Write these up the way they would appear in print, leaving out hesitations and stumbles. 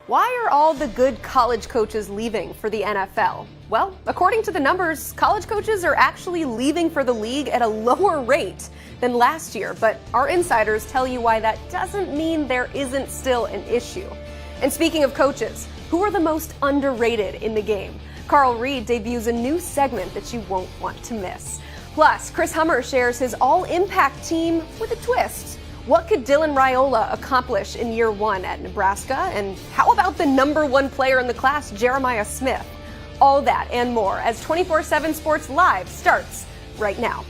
Why are all the good college coaches leaving for the NFL? Well, according to the numbers, college coaches are actually leaving for the league at a lower rate than last year, but our insiders tell you why that doesn't mean there isn't still an issue. And speaking of coaches, who are the most underrated in the game? Carl Reed debuts a new segment that you won't want to miss. Plus, Chris Hummer shares his all-impact team with a twist. What could Dylan Raiola accomplish in year one at Nebraska? And how about the number one player in the class, Jeremiah Smith? All that and more as 247 Sports Live starts right now.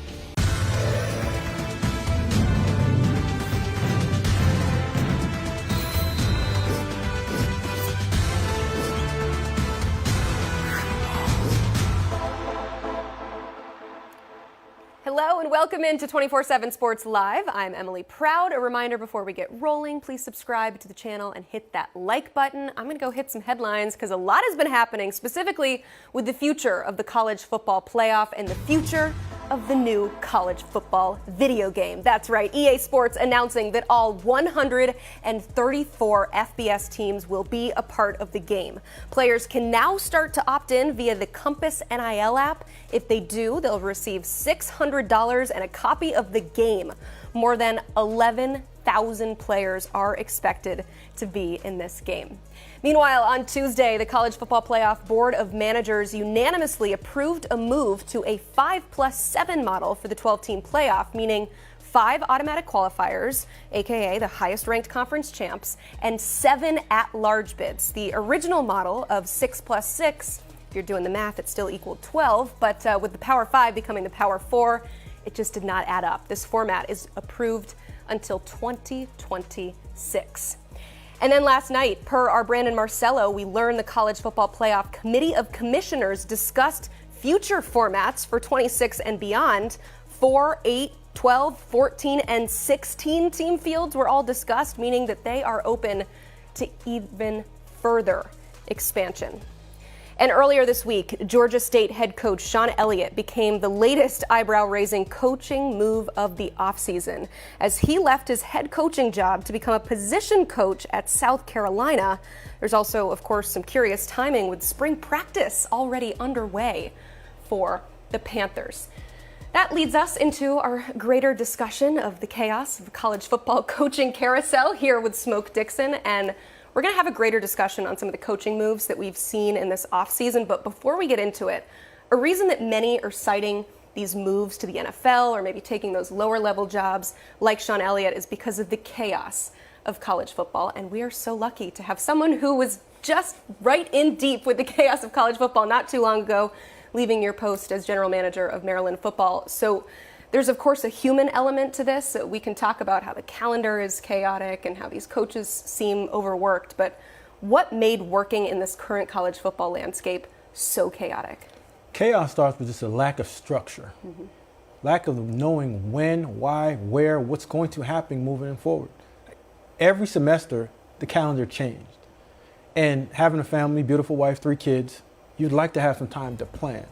Hello and welcome into 247 Sports Live. I'm Emily Proud. A reminder before we get rolling, please subscribe to the channel and hit that like button. I'm going to go hit some headlines because a lot has been happening, specifically with the future of the college football playoff and the future of the new college football video game. That's right, EA Sports announcing that all 134 FBS teams will be a part of the game. Players can now start to opt in via the Compass NIL app. If they do, they'll receive $600 and a copy of the game. More than 11,000 players are expected to be in this game. Meanwhile, on Tuesday, the College Football Playoff Board of Managers unanimously approved a move to a 5+7 model for the 12-team playoff, meaning 5 automatic qualifiers, aka the highest-ranked conference champs, and 7 at-large bids. The original model of 6+6, if you're doing the math, it still equaled 12, but with the Power 5 becoming the Power 4, it just did not add up. This format is approved until 2026. And then last night, per our Brandon Marcelo, we learned the College Football Playoff Committee of Commissioners discussed future formats for 26 and beyond. 4, 8, 12, 14, and 16 team fields were all discussed, meaning that they are open to even further expansion. And earlier this week, Georgia State head coach Sean Elliott became the latest eyebrow-raising coaching move of the offseason. As he left his head coaching job to become a position coach at South Carolina, there's also, of course, some curious timing with spring practice already underway for the Panthers. That leads us into our greater discussion of the chaos of the college football coaching carousel here with Smoke Dixon, and we're going to have a greater discussion on some of the coaching moves that we've seen in this offseason. But before we get into it, a reason that many are citing these moves to the NFL or maybe taking those lower level jobs like Sean Elliott is because of the chaos of college football. And we are so lucky to have someone who was just right in deep with the chaos of college football not too long ago, leaving your post as general manager of Maryland football. So there's, of course, a human element to this. We can talk about how the calendar is chaotic and how these coaches seem overworked. But what made working in this current college football landscape so chaotic? Chaos starts with just a lack of structure, lack of knowing when, why, where, what's going to happen moving forward. Every semester, the calendar changed. And having a family, beautiful wife, 3 kids, you'd like to have some time to plan.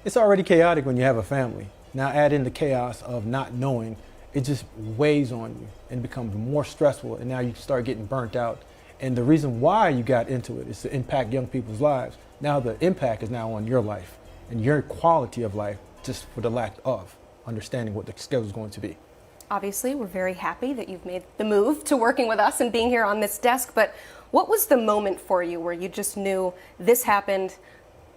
It's already chaotic when you have a family. Now add in the chaos of not knowing, it just weighs on you and becomes more stressful, and now you start getting burnt out. And the reason why you got into it is to impact young people's lives. Now the impact is now on your life and your quality of life, just for the lack of understanding what the schedule is going to be. Obviously, we're very happy that you've made the move to working with us and being here on this desk, but what was the moment for you where you just knew this happened,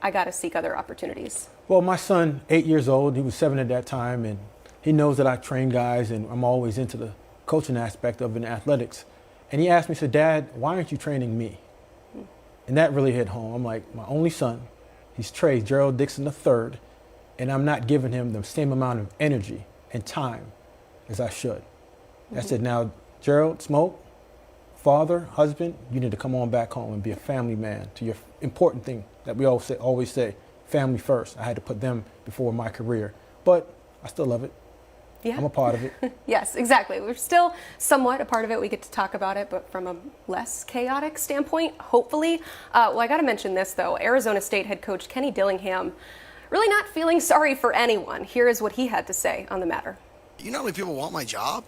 I got to seek other opportunities? Well, my son, 8 years old, he was 7 at that time, and he knows that I train guys and I'm always into the coaching aspect of it in athletics. And he asked me, he said, "Dad, why aren't you training me?" And that really hit home. I'm like, my only son, he's Trey, Gerald Dixon III, and I'm not giving him the same amount of energy and time as I should. I said, now, Gerald, Smoke, father, husband, you need to come on back home and be a family man to your important thing that we always say, family first. I had to put them before my career, but I still love it. Yeah. I'm a part of it. Yes, exactly. We're still somewhat a part of it. We get to talk about it, but from a less chaotic standpoint, hopefully. Well, I got to mention this, though. Arizona State head coach Kenny Dillingham really not feeling sorry for anyone. Here is what he had to say on the matter. You know how many people want my job?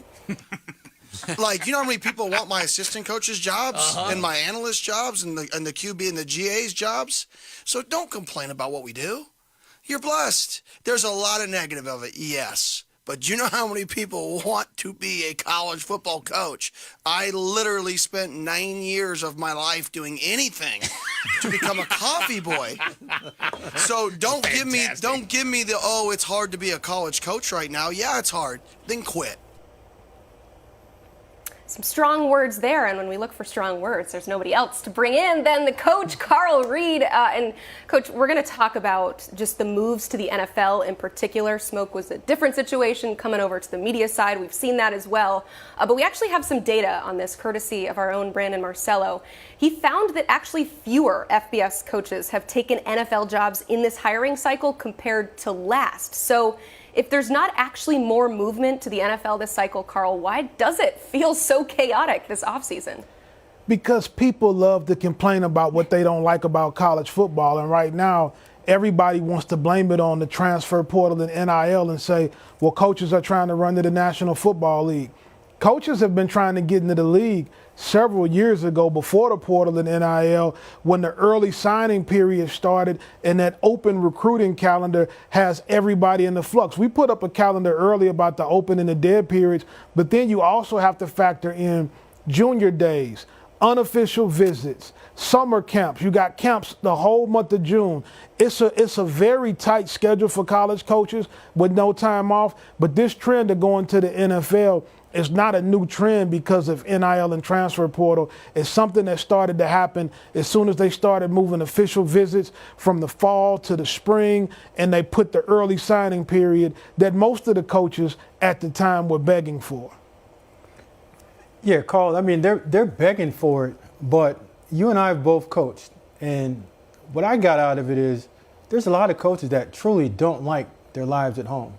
Like, you know how many people want my assistant coaches' jobs and my analyst jobs and the QB and the GA's jobs? So don't complain about what we do. You're blessed. There's a lot of negative of it, yes. But do you know how many people want to be a college football coach? I literally spent 9 years of my life doing anything to become a coffee boy. So don't give me the, oh, it's hard to be a college coach right now. Yeah, it's hard. Then quit. Some strong words there, and when we look for strong words, there's nobody else to bring in than the coach, Carl Reed. And Coach, we're going to talk about just the moves to the NFL in particular. Smoke was a different situation coming over to the media side. We've seen that as well. But we actually have some data on this, courtesy of our own Brandon Marcelo. He found that actually fewer FBS coaches have taken NFL jobs in this hiring cycle compared to last. So if there's not actually more movement to the NFL this cycle, Carl, why does it feel so chaotic this offseason? Because people love to complain about what they don't like about college football. And right now, everybody wants to blame it on the transfer portal and NIL and say, well, coaches are trying to run to the National Football League. Coaches have been trying to get into the league several years ago before the portal and NIL, when the early signing period started and that open recruiting calendar has everybody in the flux. We put up a calendar early about the open and the dead periods, but then you also have to factor in junior days, unofficial visits, summer camps. You got camps the whole month of June. It's a very tight schedule for college coaches with no time off, but this trend of going to the NFL is not a new trend because of NIL and transfer portal. It's something that started to happen as soon as they started moving official visits from the fall to the spring, and they put the early signing period that most of the coaches at the time were begging for. Yeah, Carl, I mean, they're begging for it, but you and I have both coached. And what I got out of it is there's a lot of coaches that truly don't like their lives at home.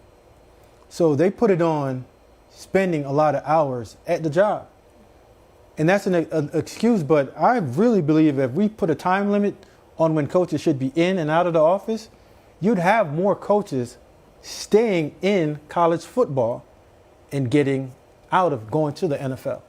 So they put it on spending a lot of hours at the job. And that's an excuse, but I really believe if we put a time limit on when coaches should be in and out of the office, you'd have more coaches staying in college football and getting out of going to the NFL.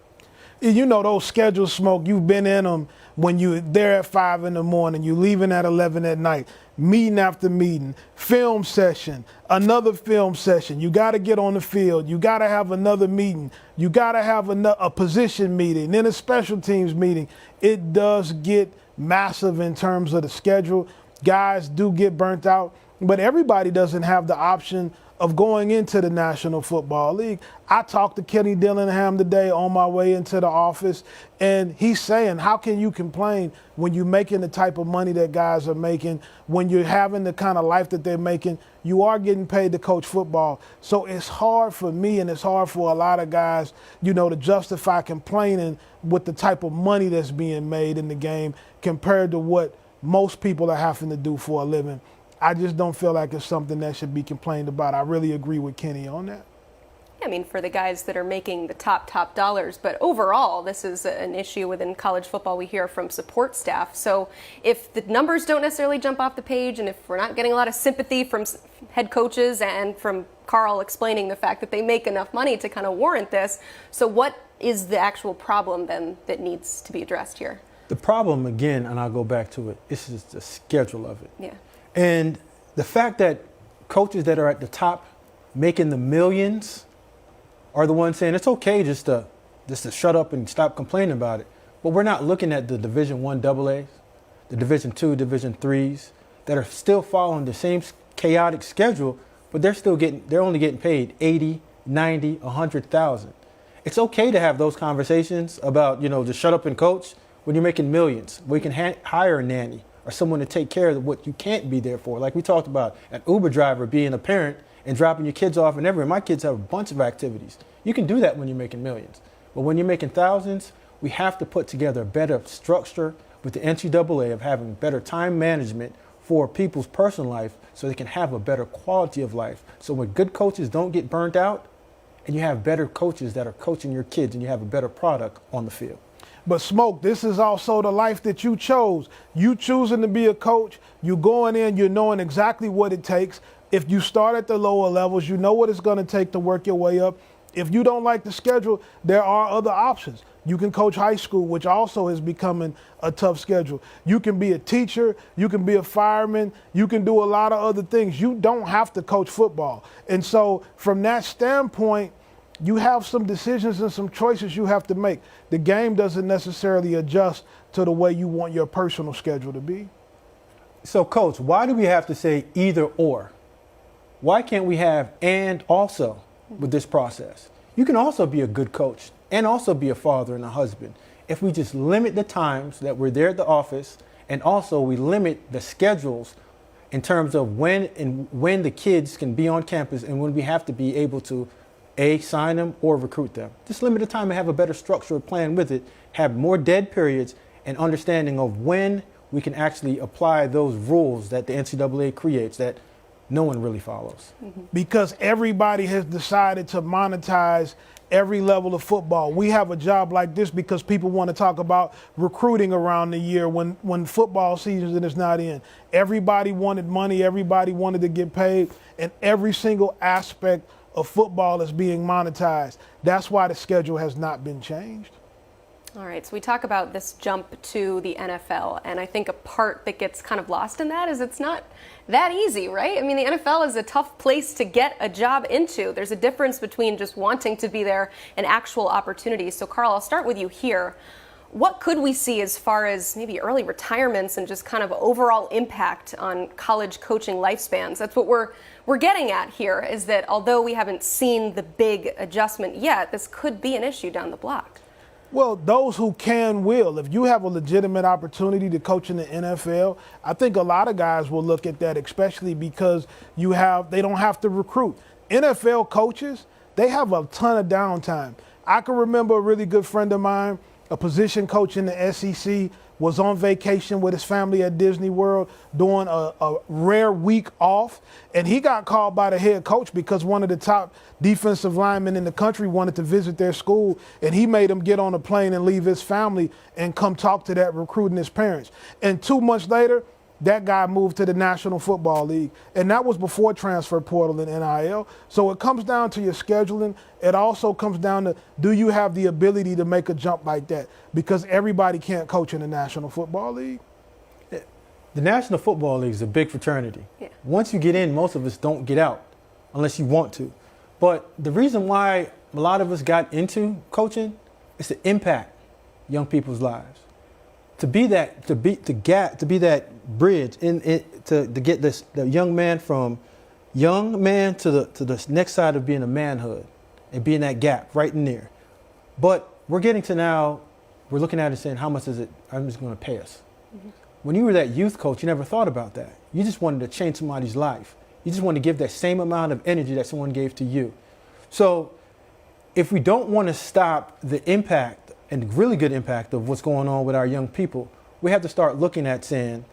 You know those schedules, Smoke, you've been in them when you're there at 5 in the morning, you're leaving at 11 at night, meeting after meeting, film session, another film session. You got to get on the field. You got to have another meeting. You got to have a position meeting, then a special teams meeting. It does get massive in terms of the schedule. Guys do get burnt out, but everybody doesn't have the option of going into the National Football League. I talked to Kenny Dillingham today on my way into the office, and he's saying, how can you complain when you're making the type of money that guys are making, when you're having the kind of life that they're making? You are getting paid to coach football. So it's hard for me, and it's hard for a lot of guys, to justify complaining with the type of money that's being made in the game compared to what most people are having to do for a living. I just don't feel like it's something that should be complained about. I really agree with Kenny on that. I mean, for the guys that are making the top dollars, but overall, this is an issue within college football we hear from support staff. So if the numbers don't necessarily jump off the page, and if we're not getting a lot of sympathy from head coaches and from Carl explaining the fact that they make enough money to kind of warrant this, so what is the actual problem then that needs to be addressed here? The problem, again, and I'll go back to it, is just the schedule of it. Yeah. And the fact that coaches that are at the top making the millions are the ones saying it's okay just to shut up and stop complaining about it. But we're not looking at the Division I AA's, the Division II, Division III's that are still following the same chaotic schedule, but they're only getting paid 80, 90, 100,000. It's okay to have those conversations about, just shut up and coach when you're making millions, where you can hire a nanny or someone to take care of what you can't be there for. Like we talked about, an Uber driver being a parent and dropping your kids off and everywhere. My kids have a bunch of activities. You can do that when you're making millions. But when you're making thousands, we have to put together a better structure with the NCAA of having better time management for people's personal life so they can have a better quality of life. So when good coaches don't get burnt out, and you have better coaches that are coaching your kids and you have a better product on the field. But Smoke, this is also the life that you chose. You choosing to be a coach, you going in, you're knowing exactly what it takes. If you start at the lower levels, you know what it's going to take to work your way up. If you don't like the schedule, there are other options. You can coach high school, which also is becoming a tough schedule. You can be a teacher. You can be a fireman. You can do a lot of other things. You don't have to coach football. And so from that standpoint, you have some decisions and some choices you have to make. The game doesn't necessarily adjust to the way you want your personal schedule to be. So, Coach, why do we have to say either or? Why can't we have and also with this process? You can also be a good coach and also be a father and a husband if we just limit the times that we're there at the office, and also we limit the schedules in terms of when the kids can be on campus and when we have to be able to sign them or recruit them. Just limit the time and have a better structured plan with it, have more dead periods and understanding of when we can actually apply those rules that the NCAA creates that no one really follows. Because everybody has decided to monetize every level of football. We have a job like this because people want to talk about recruiting around the year when football season is not in. Everybody wanted money, everybody wanted to get paid, and every single aspect of football is being monetized. That's why the schedule has not been changed. All right, so we talk about this jump to the NFL, and I think a part that gets kind of lost in that is it's not that easy, right? I mean, the NFL is a tough place to get a job into. There's a difference between just wanting to be there and actual opportunities. So, Carl, I'll start with you here. What could we see as far as maybe early retirements and just kind of overall impact on college coaching lifespans? That's what we're getting at here, is that although we haven't seen the big adjustment yet, this could be an issue down the block. Well, those who can will. If you have a legitimate opportunity to coach in the NFL, I think a lot of guys will look at that, especially because they don't have to recruit. NFL coaches, they have a ton of downtime. I can remember a really good friend of mine, a position coach in the SEC, was on vacation with his family at Disney World doing a rare week off, and he got called by the head coach because one of the top defensive linemen in the country wanted to visit their school, and he made him get on a plane and leave his family and come talk to that recruit and his parents. And 2 months later, that guy moved to the National Football League, and that was before transfer portal and NIL. So it comes down to your scheduling. It also comes down to, do you have the ability to make a jump like that? Because everybody can't coach in the National Football League. The National Football League is a big fraternity. Yeah. Once you get in, most of us don't get out unless you want to. But the reason why a lot of us got into coaching is to impact young people's lives. To be that bridge to get the young man from young man to the next side of being a manhood and being that gap right in there. But we're getting to now, we're looking at it saying, how much is it? I'm just going to pay us. Mm-hmm. When you were that youth coach, you never thought about that. You just wanted to change somebody's life. You just wanted to give that same amount of energy that someone gave to you. So if we don't want to stop the impact and really good impact of what's going on with our young people, we have to start looking at saying,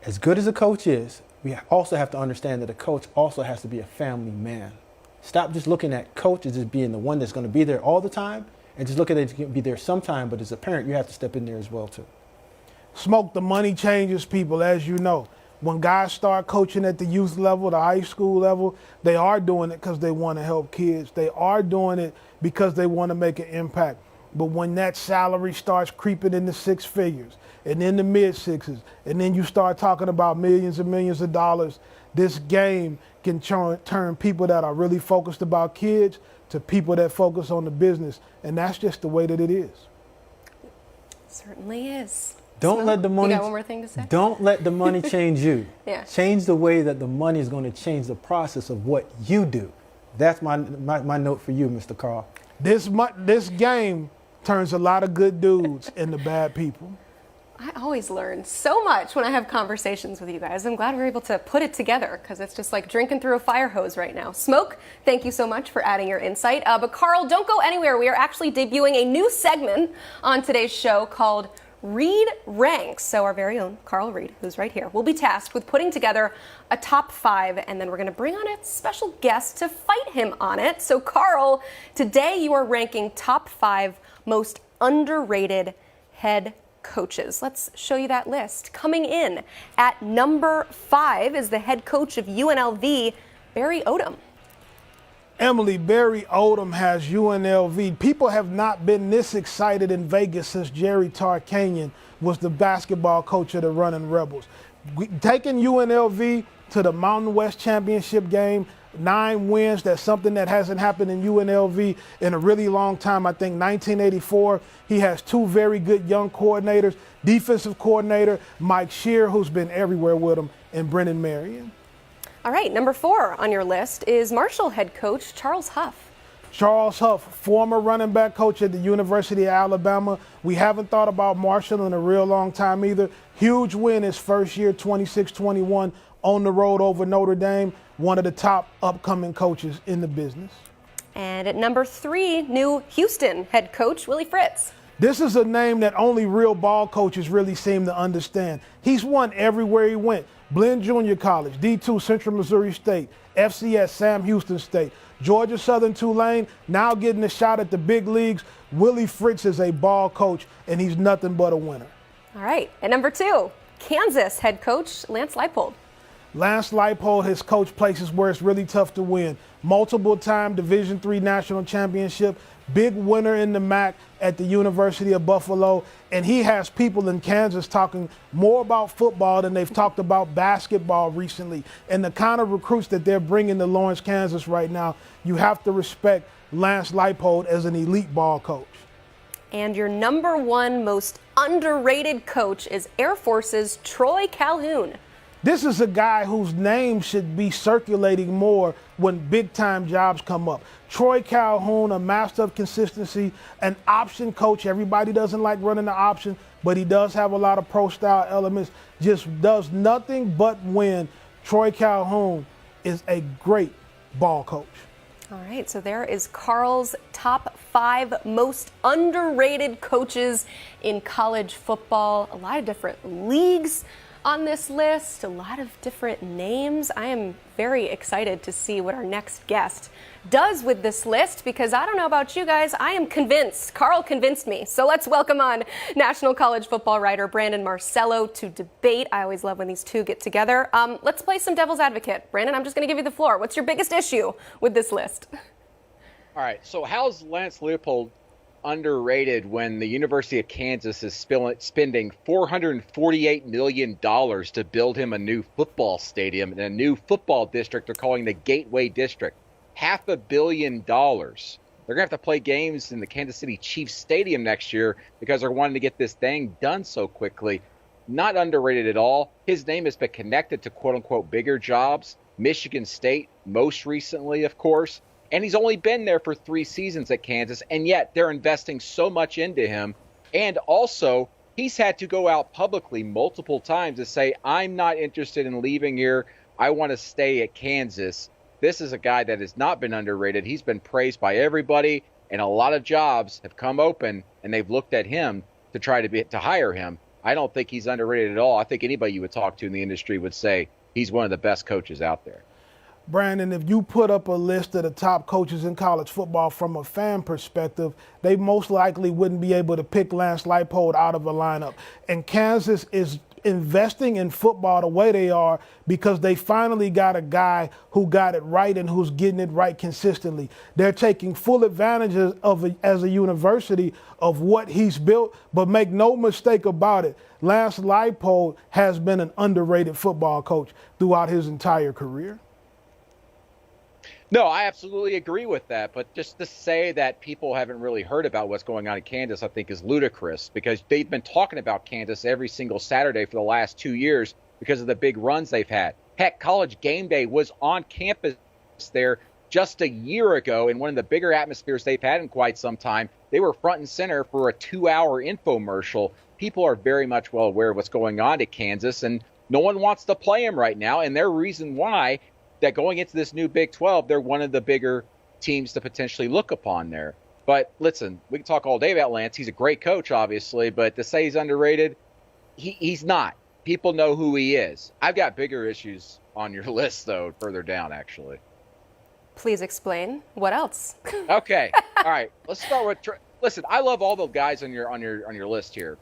as good as a coach is, we also have to understand that a coach also has to be a family man. Stop just looking at coaches as being the one that's going to be there all the time, and just look at it to be there sometime, but as a parent, you have to step in there as well too. Smoke, the money changes people, as you know. When guys start coaching at the youth level, the high school level, they are doing it because they want to help kids. They are doing it because they want to make an impact. But when that salary starts creeping into six figures and in the mid sixes, and then you start talking about millions and millions of dollars, this game can turn people that are really focused about kids to people that focus on the business. And that's just the way that it is. Certainly is. Don't let the money. You got one more thing to say? Don't let the money change you. Yeah. Change the way that the money is going to change the process of what you do. That's my note for you, Mr. Carl. This game turns a lot of good dudes into bad people. I always learn so much when I have conversations with you guys. I'm glad we're able to put it together because it's just like drinking through a fire hose right now. Smoke, thank you so much for adding your insight. But Carl, don't go anywhere. We are actually debuting a new segment on today's show called Reed Ranks. So our very own Carl Reed, who's right here, will be tasked with putting together a top 5, and then we're going to bring on a special guest to fight him on it. So Carl, today you are ranking top 5 most underrated head coaches. Let's show you that list. Coming in at number 5 is the head coach of UNLV, Barry Odom. Emily, Barry Odom has UNLV. People have not been this excited in Vegas since Jerry Tarkanian was the basketball coach of the Running Rebels. Taking UNLV to the Mountain West Championship game, 9 wins. That's something that hasn't happened in UNLV in a really long time. I think 1984, he has 2 very good young coordinators, defensive coordinator Mike Shear, who's been everywhere with him, and Brennan Marion. All right, number 4 on your list is Marshall head coach Charles Huff. Charles Huff, former running back coach at the University of Alabama. We haven't thought about Marshall in a real long time either. Huge win his first year, 26-21, on the road over Notre Dame. One of the top upcoming coaches in the business. And at number 3, new Houston head coach Willie Fritz. This is a name that only real ball coaches really seem to understand. He's won everywhere he went. Blinn Junior College, D2 Central Missouri State, FCS Sam Houston State, Georgia Southern Tulane, now getting a shot at the big leagues. Willie Fritz is a ball coach, and he's nothing but a winner. All right, at number 2, Kansas head coach Lance Leipold. Lance Leipold has coached places where it's really tough to win. Multiple-time Division III national championship, big winner in the MAC at the University of Buffalo, and he has people in Kansas talking more about football than they've talked about basketball recently. And the kind of recruits that they're bringing to Lawrence, Kansas right now, you have to respect Lance Leipold as an elite ball coach. And your number 1 most underrated coach is Air Force's Troy Calhoun. This is a guy whose name should be circulating more when big-time jobs come up. Troy Calhoun, a master of consistency, an option coach. Everybody doesn't like running the option, but he does have a lot of pro-style elements. Just does nothing but win. Troy Calhoun is a great ball coach. All right, so there is Carl's top 5 most underrated coaches in college football. A lot of different leagues on this list, a lot of different names. I am very excited to see what our next guest does with this list, because I don't know about you guys, I am convinced. Carl convinced me. So let's welcome on national college football writer Brandon Marcelo to debate. I always love when these two get together. Let's play some devil's advocate. Brandon, I'm just going to give you the floor. What's your biggest issue with this list? All right, so how's Lance Leipold underrated when the University of Kansas is spending $448 million to build him a new football stadium and a new football district they're calling the Gateway District? $500 million. They're going to have to play games in the Kansas City Chiefs Stadium next year because they're wanting to get this thing done so quickly. Not underrated at all. His name has been connected to quote-unquote bigger jobs. Michigan State, most recently, of course. And he's only been there for 3 seasons at Kansas, and yet they're investing so much into him. And also, he's had to go out publicly multiple times to say, I'm not interested in leaving here. I want to stay at Kansas. This is a guy that has not been underrated. He's been praised by everybody, and a lot of jobs have come open, and they've looked at him to try to hire him. I don't think he's underrated at all. I think anybody you would talk to in the industry would say he's one of the best coaches out there. Brandon, if you put up a list of the top coaches in college football from a fan perspective, they most likely wouldn't be able to pick Lance Leipold out of a lineup. And Kansas is investing in football the way they are because they finally got a guy who got it right and who's getting it right consistently. They're taking full advantage as a university of what he's built, but make no mistake about it, Lance Leipold has been an underrated football coach throughout his entire career. No, I absolutely agree with that. But just to say that people haven't really heard about what's going on in Kansas, I think is ludicrous because they've been talking about Kansas every single Saturday for the last 2 years because of the big runs they've had. Heck, College Game Day was on campus there just a year ago in one of the bigger atmospheres they've had in quite some time. They were front and center for a 2-hour infomercial. People are very much well aware of what's going on at Kansas, and no one wants to play them right now. And their reason why that going into this new Big 12, they're one of the bigger teams to potentially look upon there. But listen, we can talk all day about Lance. He's a great coach, obviously, but to say he's underrated, he's not. People know who he is. I've got bigger issues on your list, though, further down, actually. Please explain. What else? Okay. All right. Let's start with listen, I love all the guys on your list here.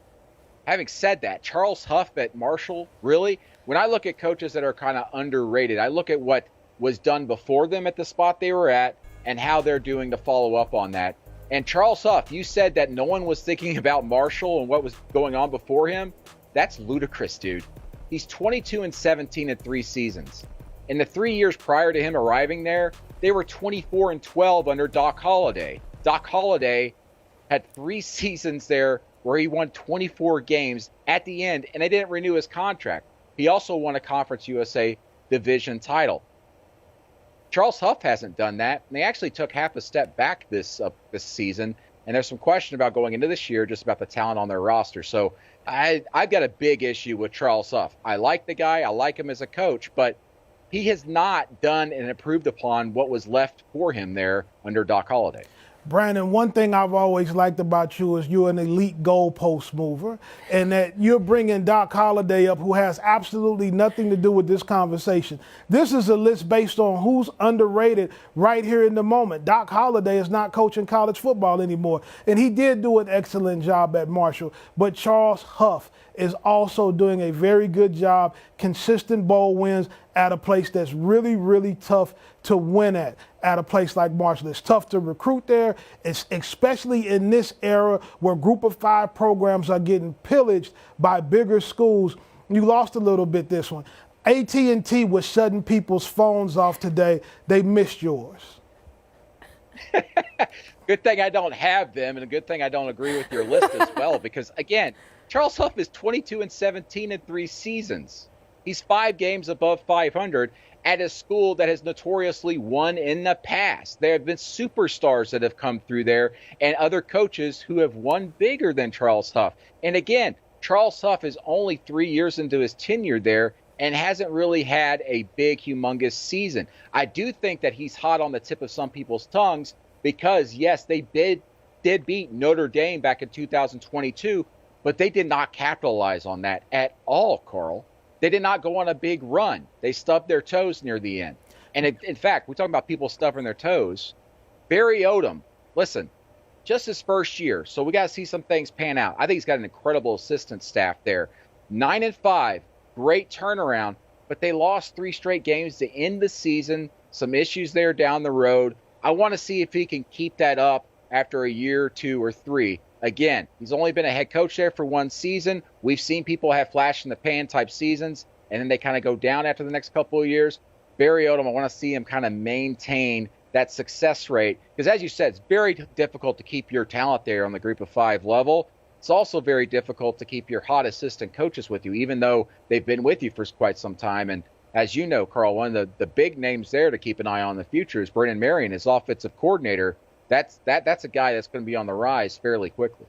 Having said that, Charles Huff at Marshall, really? When I look at coaches that are kind of underrated, I look at what was done before them at the spot they were at, and how they're doing to follow up on that. And Charles Huff, you said that no one was thinking about Marshall and what was going on before him. That's ludicrous, dude. He's 22-17 in 3 seasons. In the 3 years prior to him arriving there, they were 24-12 under Doc Holliday. Doc Holliday had 3 seasons there where he won 24 games at the end, and they didn't renew his contract. He also won a Conference USA division title. Charles Huff hasn't done that, and they actually took half a step back this season, and there's some question about going into this year just about the talent on their roster. So I've got a big issue with Charles Huff. I like the guy. I like him as a coach, but he has not done and improved upon what was left for him there under Doc Holliday. Brandon, one thing I've always liked about you is you're an elite goalpost mover, and that you're bringing Doc Holliday up, who has absolutely nothing to do with this conversation. This is a list based on who's underrated right here in the moment. Doc Holliday is not coaching college football anymore, and he did do an excellent job at Marshall, but Charles Huff is also doing a very good job, consistent bowl wins at a place that's really, really tough to win at a place like Marshall. It's tough to recruit there, it's especially in this era where Group of 5 programs are getting pillaged by bigger schools. You lost a little bit this one. AT&T was shutting people's phones off today. They missed yours. Good thing I don't have them, and a good thing I don't agree with your list as well, because, again, Charles Huff is 22-17 in 3 seasons. He's 5 games above 500 at a school that has notoriously won in the past. There have been superstars that have come through there and other coaches who have won bigger than Charles Huff. And again, Charles Huff is only 3 years into his tenure there and hasn't really had a big, humongous season. I do think that he's hot on the tip of some people's tongues because, yes, they did beat Notre Dame back in 2022, but they did not capitalize on that at all, Carl. They did not go on a big run. They stubbed their toes near the end. And in fact, we're talking about people stubbing their toes. Barry Odom, listen, just his first year, so we got to see some things pan out. I think he's got an incredible assistant staff there. 9-5, great turnaround, but they lost 3 straight games to end the season. Some issues there down the road. I want to see if he can keep that up after a year, 2, or 3. Again, he's only been a head coach there for 1 season. We've seen people have flash in the pan type seasons, and then they kind of go down after the next couple of years. Barry Odom, I want to see him kind of maintain that success rate. Because as you said, it's very difficult to keep your talent there on the Group of 5 level. It's also very difficult to keep your hot assistant coaches with you, even though they've been with you for quite some time. And as you know, Carl, one of the big names there to keep an eye on in the future is Brennan Marion, his offensive coordinator. That's a guy that's going to be on the rise fairly quickly.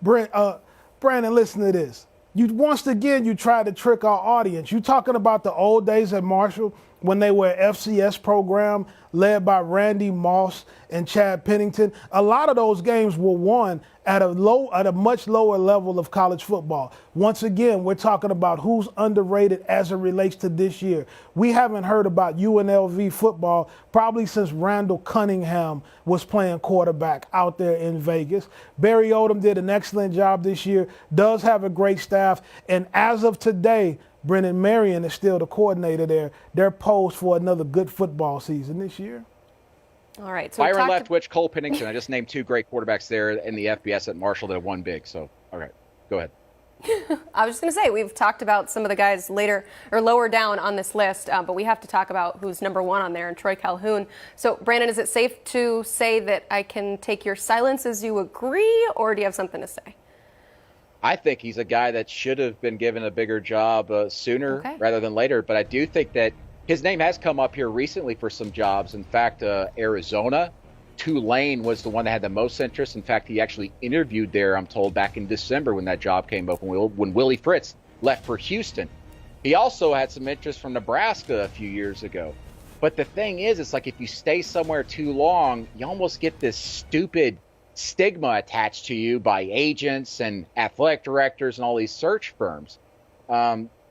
Brandon, listen to this. Once again, you try to trick our audience. You talking about the old days at Marshall when they were an FCS program led by Randy Moss and Chad Pennington. A lot of those games were won at a much lower level of college football. Once again, we're talking about who's underrated as it relates to this year. We haven't heard about UNLV football probably since Randall Cunningham was playing quarterback out there in Vegas. Barry Odom did an excellent job this year, does have a great staff, and as of today, Brennan Marion is still the coordinator there. They're posed for another good football season this year. All right. So Byron Leftwich, Cole Pennington. I just named 2 great quarterbacks there in the FBS at Marshall that have won big. So, all right, go ahead. I was just going to say, we've talked about some of the guys later or lower down on this list, but we have to talk about who's number 1 on there, and Troy Calhoun. So, Brandon, is it safe to say that I can take your silence as you agree, or do you have something to say? I think he's a guy that should have been given a bigger job sooner rather than later. But I do think that his name has come up here recently for some jobs. In fact, Arizona, Tulane was the one that had the most interest. In fact, he actually interviewed there, I'm told, back in December when that job came up, when Willie Fritz left for Houston. He also had some interest from Nebraska a few years ago. But the thing is, it's like if you stay somewhere too long, you almost get this stupid stigma attached to you by agents and athletic directors and all these search firms.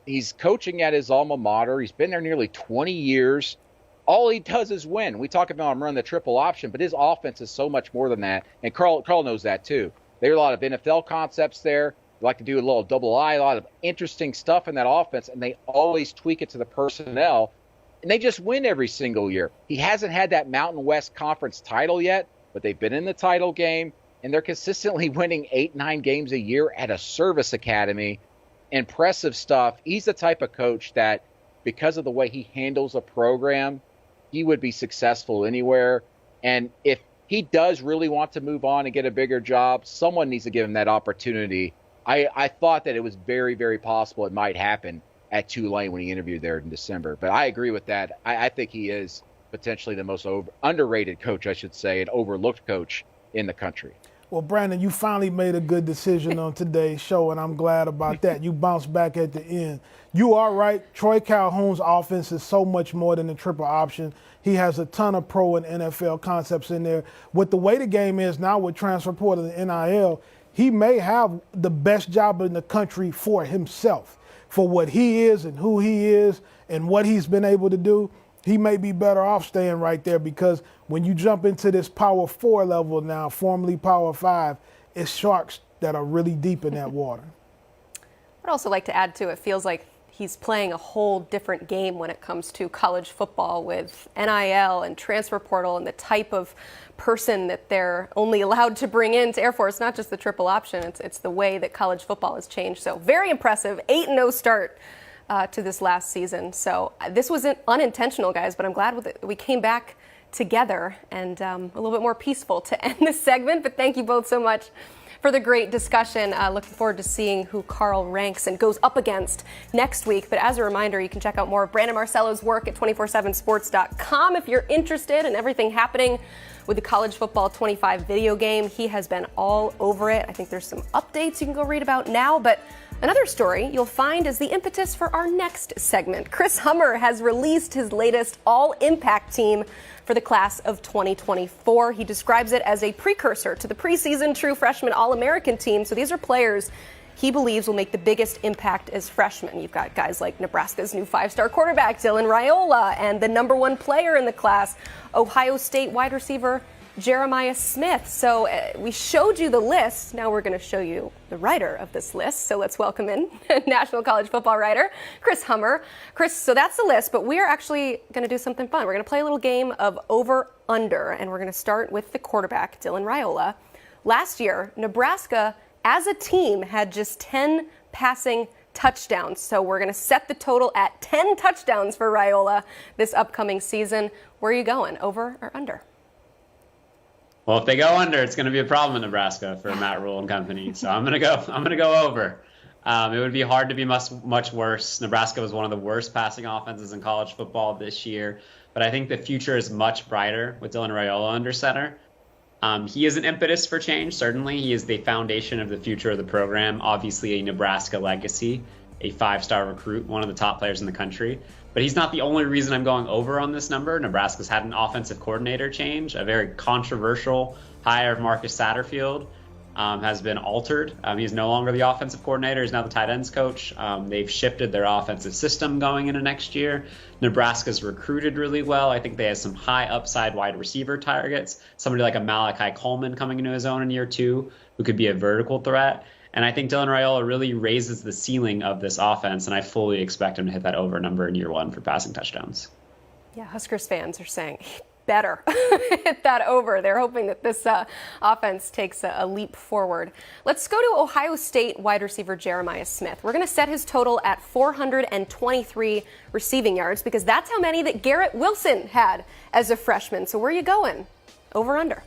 He's coaching at his alma mater. He's been there nearly 20 years. All he does is win. We talk about him running the triple option, but his offense is so much more than that. And Carl knows that too. There are a lot of NFL concepts there. They like to do a little double I, a lot of interesting stuff in that offense, and they always tweak it to the personnel. and they just win every single year. He hasn't had that Mountain West Conference title yet, but they've been in the title game, and they're consistently winning 8-9 games a year at a service academy. Impressive stuff. He's the type of coach that, because of the way he handles a program, he would be successful anywhere. And if he does really want to move on and get a bigger job, someone needs to give him that opportunity. I thought that it was very, very possible it might happen at Tulane when he interviewed there in December. But I agree with that. I think he is potentially the most underrated coach, I should say, and overlooked coach in the country. Well, Brandon, you finally made a good decision on today's show, and I'm glad about that. You bounced back at the end. You are right. Troy Calhoun's offense is so much more than a triple option. He has a ton of pro and NFL concepts in there. With the way the game is now with transfer portal and NIL, he may have the best job in the country for himself. For what he is and who he is and what he's been able to do, he may be better off staying right there, because when you jump into this Power 4 level now, formerly Power 5, it's sharks that are really deep in that water. I'd also like to add to it, feels like he's playing a whole different game when it comes to college football with NIL and transfer portal and the type of person that they're only allowed to bring into Air Force, not just the triple option. It's the way that college football has changed. So very impressive, 8-0 start to this last season. So this wasn't unintentional, guys, but I'm glad we came back together and a little bit more peaceful to end this segment. But thank you both so much for the great discussion. Looking forward to seeing who Carl ranks and goes up against next week. But as a reminder, you can check out more of Brandon Marcelo's work at 247sports.com if you're interested in everything happening with the College Football 25 video game. He has been all over it. I think there's some updates you can go read about now, but another story you'll find is the impetus for our next segment. Chris Hummer has released his latest all-impact team for the class of 2024. He describes it as a precursor to the preseason true freshman All-American team. So these are players he believes will make the biggest impact as freshmen. You've got guys like Nebraska's new 5-star quarterback, Dylan Raiola, and the number 1 player in the class, Ohio State wide receiver Jeremiah Smith. So we showed you the list. Now we're going to show you the writer of this list. So let's welcome in National College Football writer Chris Hummer. Chris, so that's the list, but we're actually going to do something fun. We're going to play a little game of over-under, and we're going to start with the quarterback, Dylan Raiola. Last year, Nebraska, as a team, had just 10 passing touchdowns. So we're going to set the total at 10 touchdowns for Raiola this upcoming season. Where are you going, over or under? Well, if they go under, it's going to be a problem in Nebraska for Matt Rule and company. So I'm going to go over. It would be hard to be much worse. Nebraska was one of the worst passing offenses in college football this year, but I think the future is much brighter with Dylan Raiola under center. He is an impetus for change. Certainly, he is the foundation of the future of the program. Obviously, a Nebraska legacy, a 5-star recruit, one of the top players in the country. But he's not the only reason I'm going over on this number. Nebraska's had an offensive coordinator change. A very controversial hire of Marcus Satterfield has been altered. He's no longer the offensive coordinator. He's now the tight ends coach. They've shifted their offensive system going into next year. Nebraska's recruited really well. I think they have some high upside wide receiver targets. Somebody like a Malachi Coleman coming into his own in year 2 who could be a vertical threat. And I think Dylan Raiola really raises the ceiling of this offense, and I fully expect him to hit that over number in year 1 for passing touchdowns. Yeah, Huskers fans are saying better hit that over. They're hoping that this offense takes a leap forward. Let's go to Ohio State wide receiver Jeremiah Smith. We're going to set his total at 423 receiving yards because that's how many that Garrett Wilson had as a freshman. So where are you going? Over, under?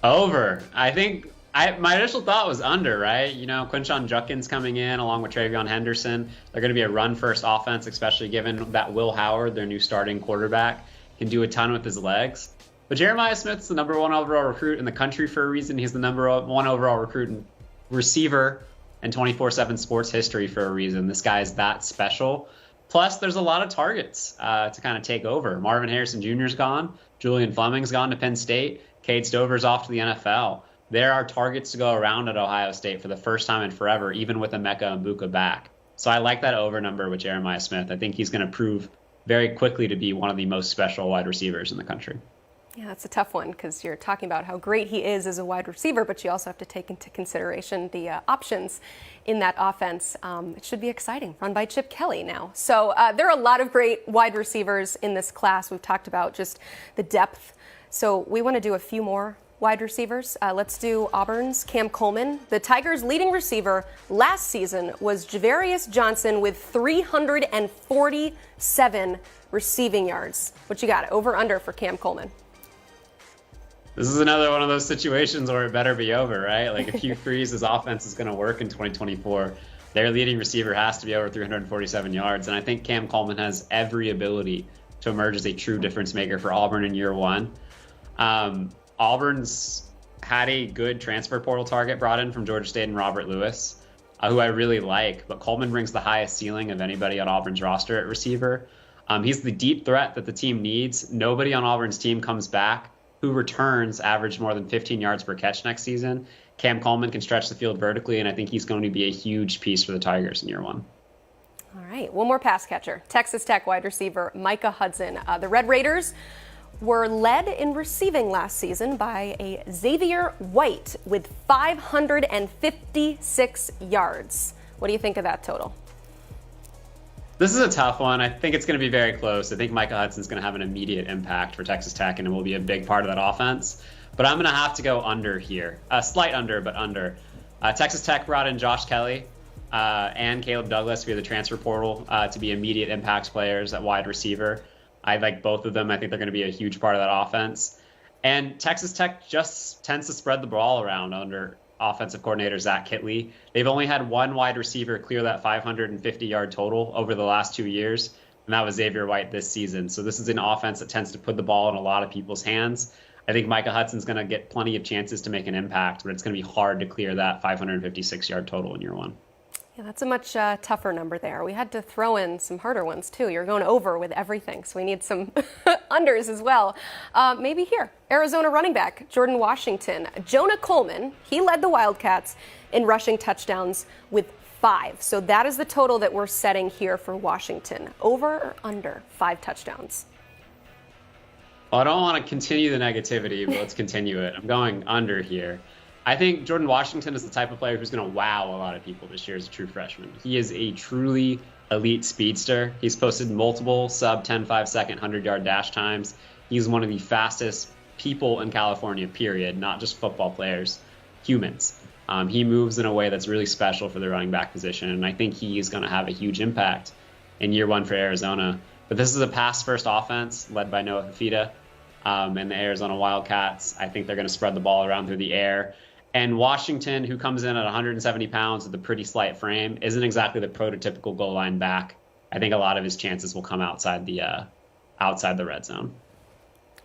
Over. I think my initial thought was under, right? You know, Quinshon Judkins coming in along with Travion Henderson. They're going to be a run-first offense, especially given that Will Howard, their new starting quarterback, can do a ton with his legs. But Jeremiah Smith's the number 1 overall recruit in the country for a reason. He's the number 1 overall recruit and receiver in 247 Sports history for a reason. This guy's that special. Plus, there's a lot of targets to kind of take over. Marvin Harrison Jr.'s gone. Julian Fleming's gone to Penn State. Cade Stover's off to the NFL. There are targets to go around at Ohio State for the first time in forever, even with Emeka Egbuka back. So I like that over number with Jeremiah Smith. I think he's going to prove very quickly to be one of the most special wide receivers in the country. Yeah, it's a tough one because you're talking about how great he is as a wide receiver, but you also have to take into consideration the options in that offense. It should be exciting, run by Chip Kelly now. So there are a lot of great wide receivers in this class. We've talked about just the depth. So we want to do a few more wide receivers. Let's do Auburn's Cam Coleman. The Tigers' leading receiver last season was Javarius Johnson with 347 receiving yards. What you got, over under for Cam Coleman? This is another one of those situations where it better be over, right? Like, if Hugh Freeze's offense is going to work in 2024, their leading receiver has to be over 347 yards. And I think Cam Coleman has every ability to emerge as a true difference maker for Auburn in year one. Auburn's had a good transfer portal target brought in from Georgia State and Robert Lewis, who I really like, but Coleman brings the highest ceiling of anybody on Auburn's roster at receiver. He's the deep threat that the team needs. Nobody on Auburn's team comes back who returns average more than 15 yards per catch next season. Cam Coleman can stretch the field vertically, and I think he's going to be a huge piece for the Tigers in year one. All right, one more pass catcher. Texas Tech wide receiver Micah Hudson. The Red Raiders were led in receiving last season by a Xavier White with 556 yards. What do you think of that total? This is a tough one. I think it's going to be very close. I think Micah Hudson's going to have an immediate impact for Texas Tech, and it will be a big part of that offense. But I'm going to have to go under here. A slight under, but under. Texas Tech brought in Josh Kelly and Caleb Douglas via the transfer portal to be immediate impact players at wide receiver. I like both of them. I think they're going to be a huge part of that offense. And Texas Tech just tends to spread the ball around under offensive coordinator Zach Kittley. They've only had one wide receiver clear that 550-yard total over the last 2 years, and that was Xavier White this season. So this is an offense that tends to put the ball in a lot of people's hands. I think Micah Hudson's going to get plenty of chances to make an impact, but it's going to be hard to clear that 556-yard total in year one. Yeah, that's a much tougher number there. We had to throw in some harder ones, too. You're going over with everything, so we need some unders as well. Maybe here, Arizona running back Jordan Washington. Jonah Coleman, he led the Wildcats in rushing touchdowns with 5. So that is the total that we're setting here for Washington. Over or under 5 touchdowns? Well, I don't want to continue the negativity, but let's continue it. I'm going under here. I think Jordan Washington is the type of player who's going to wow a lot of people this year as a true freshman. He is a truly elite speedster. He's posted multiple sub 10.5 second 100-yard dash times. He's one of the fastest people in California, period, not just football players, humans. He moves in a way that's really special for the running back position, and I think he is going to have a huge impact in year one for Arizona. But this is a pass-first offense led by Noah Fifita and the Arizona Wildcats. I think they're going to spread the ball around through the air. And Washington, who comes in at 170 pounds with a pretty slight frame, isn't exactly the prototypical goal line back. I think a lot of his chances will come outside the red zone.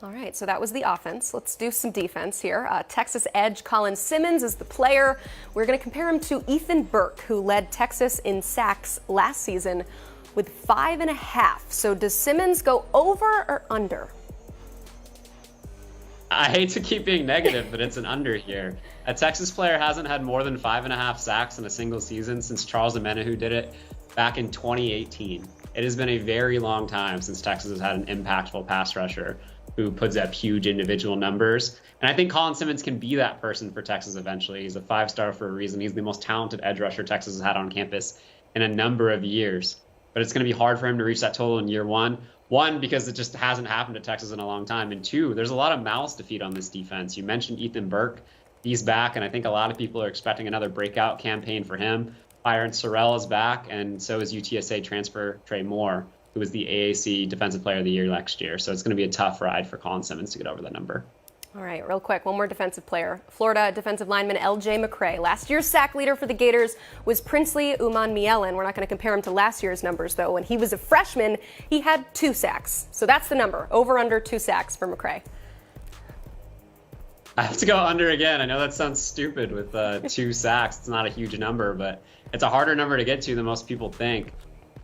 All right, so that was the offense. Let's do some defense here. Texas edge Colin Simmons is the player. We're going to compare him to Ethan Burke, who led Texas in sacks last season with 5.5. So does Simmons go over or under? I hate to keep being negative, but it's an under here. A Texas player hasn't had more than 5.5 sacks in a single season since Charles Omenihu did it back in 2018. It has been a very long time since Texas has had an impactful pass rusher who puts up huge individual numbers. And I think Colin Simmons can be that person for Texas eventually. He's a 5-star for a reason. He's the most talented edge rusher Texas has had on campus in a number of years. But it's going to be hard for him to reach that total in year one. One, because it just hasn't happened at Texas in a long time. And two, there's a lot of mouths to feed on this defense. You mentioned Ethan Burke. He's back, and I think a lot of people are expecting another breakout campaign for him. Byron Sorrell is back, and so is UTSA transfer Trey Moore, who was the AAC Defensive Player of the Year next year. So it's going to be a tough ride for Colin Simmons to get over that number. All right, real quick, one more defensive player. Florida defensive lineman L.J. McCrae. Last year's sack leader for the Gators was Princely Umanmielen. We're not going to compare him to last year's numbers, though. When he was a freshman, he had 2 sacks. So that's the number, over under 2 sacks for McCrae. I have to go under again. I know that sounds stupid with 2 sacks. It's not a huge number, but it's a harder number to get to than most people think.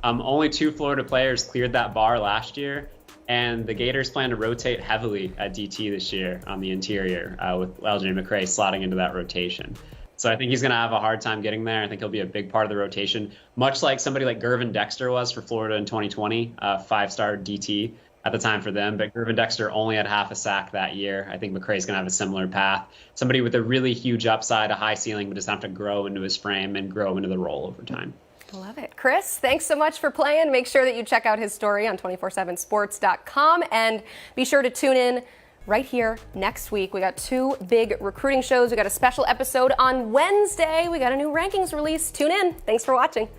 Only 2 Florida players cleared that bar last year, and the Gators plan to rotate heavily at DT this year on the interior with LJ McCrae slotting into that rotation. So I think he's going to have a hard time getting there. I think he'll be a big part of the rotation, much like somebody like Gervin Dexter was for Florida in 2020, 5-star DT. at the time for them. But Gervin Dexter only had half a sack that year. I think McCrae's going to have a similar path. Somebody with a really huge upside, a high ceiling, but just have to grow into his frame and grow into the role over time. Love it. Chris, thanks so much for playing. Make sure that you check out his story on 247sports.com and be sure to tune in right here next week. We got 2 big recruiting shows. We got a special episode on Wednesday. We got a new rankings release. Tune in. Thanks for watching.